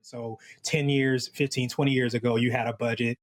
So 10 years, 15, 20 years ago, you had a budget.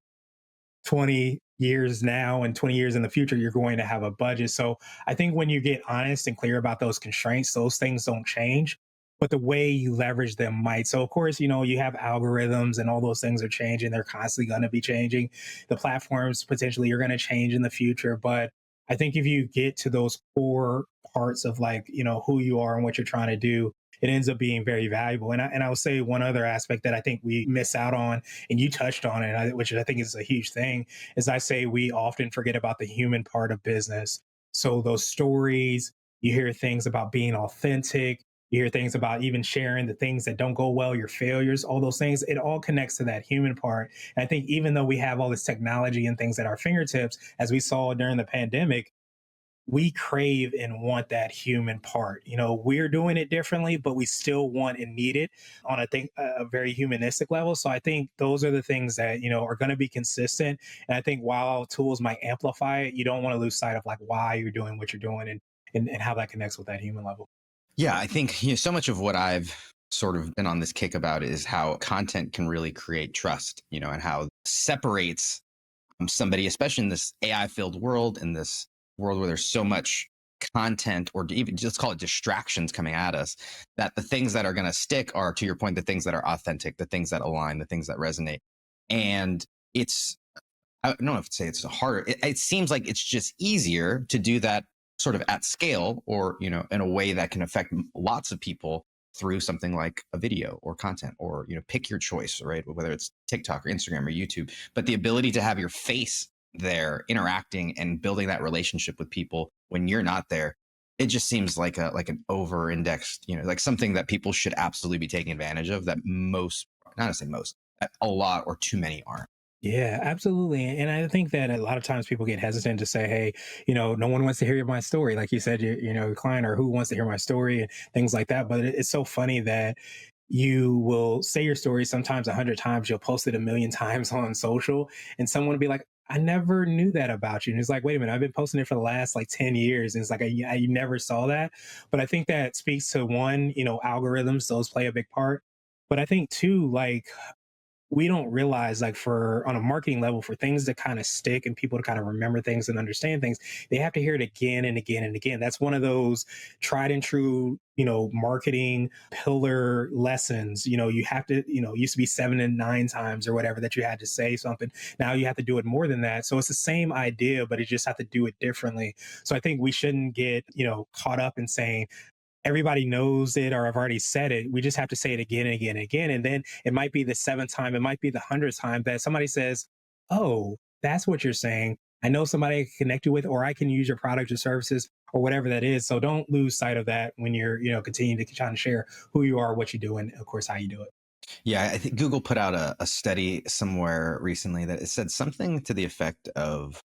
20 years now and 20 years in the future, you're going to have a budget. So I think when you get honest and clear about those constraints, those things don't change. But the way you leverage them might. So, of course, you have algorithms and all those things are changing. They're constantly going to be changing. The platforms potentially are going to change in the future. But I think if you get to those core parts of like, who you are and what you're trying to do, it ends up being very valuable. And I will say one other aspect that I think we miss out on, and you touched on it, which I think is a huge thing, is I say we often forget about the human part of business. So those stories, you hear things about being authentic, you hear things about even sharing the things that don't go well, your failures, all those things, it all connects to that human part. And I think even though we have all this technology and things at our fingertips, as we saw during the pandemic, we crave and want that human part. We're doing it differently, but we still want and need it on a very humanistic level. So I think those are the things that, are going to be consistent. And I think while tools might amplify it, you don't want to lose sight of like why you're doing what you're doing and how that connects with that human level. Yeah, I think so much of what I've sort of been on this kick about is how content can really create trust, and how separates somebody, especially in this AI filled world, in this world where there's so much content, or even just call it distractions coming at us, that the things that are going to stick are, to your point, the things that are authentic, the things that align, the things that resonate. And it's, I don't know if to say it's harder. It seems like it's just easier to do that sort of at scale, or, in a way that can affect lots of people through something like a video or content, or, pick your choice, right? Whether it's TikTok or Instagram or YouTube, but the ability to have your face there interacting and building that relationship with people when you're not there, it just seems like an over indexed, like something that people should absolutely be taking advantage of, that most, not to say most, that a lot or too many aren't. Yeah, absolutely. And I think that a lot of times people get hesitant to say, hey, no one wants to hear my story. Like you said, your client, or who wants to hear my story and things like that. But it's so funny that you will say your story sometimes 100 times, you'll post it a million times on social, and someone will be like, I never knew that about you. And it's like, wait a minute, I've been posting it for the last like 10 years. And it's like, I never saw that. But I think that speaks to one, algorithms, those play a big part. But I think too, like, we don't realize, like, for on a marketing level, for things to kind of stick and people to kind of remember things and understand things, they have to hear it again and again and again. That's one of those tried and true, marketing pillar lessons. You have to, it used to be 7 and 9 times or whatever that you had to say something. Now you have to do it more than that. So it's the same idea, but you just have to do it differently. So I think we shouldn't get, caught up in saying, everybody knows it or I've already said it. We just have to say it again and again and again. And then it might be the seventh time, it might be the 100th time that somebody says, oh, that's what you're saying. I know somebody I can connect you with, or I can use your products or services or whatever that is. So don't lose sight of that when you're, continuing to try to share who you are, what you do, and of course, how you do it. Yeah, I think Google put out a study somewhere recently that it said something to the effect of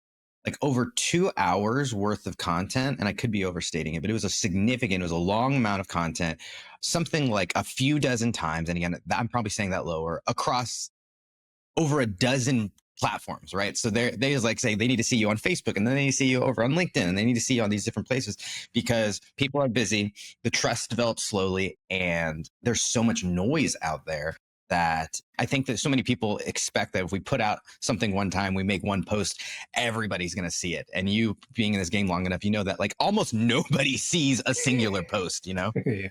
like over 2 hours worth of content. And I could be overstating it, but it was a long amount of content, something like a few dozen times. And again, I'm probably saying that lower, across over a dozen platforms, right? So they just like say they need to see you on Facebook, and then they need to see you over on LinkedIn, and they need to see you on these different places because people are busy. The trust develops slowly, and there's so much noise out there that I think that so many people expect that if we put out something one time, we make one post, everybody's going to see it. And you being in this game long enough, you know that like almost nobody sees a singular post, Yeah.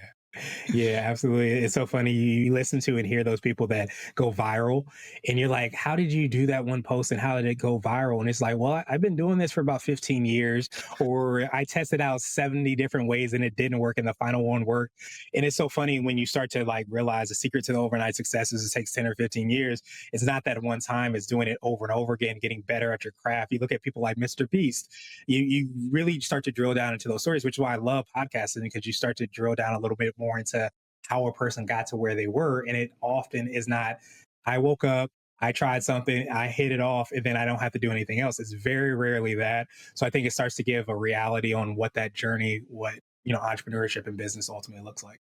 Yeah, absolutely. It's so funny. You listen to and hear those people that go viral, and you're like, how did you do that one post and how did it go viral? And it's like, well, I've been doing this for about 15 years, or I tested out 70 different ways and it didn't work, and the final one worked. And it's so funny when you start to like realize the secret to the overnight success is it takes 10 or 15 years. It's not that one time, it's doing it over and over again, getting better at your craft. You look at people like Mr. Beast, you really start to drill down into those stories, which is why I love podcasting, because you start to drill down a little bit more into how a person got to where they were. And it often is not, I woke up, I tried something, I hit it off, and then I don't have to do anything else. It's very rarely that. So I think it starts to give a reality on what that journey, what, entrepreneurship and business ultimately looks like.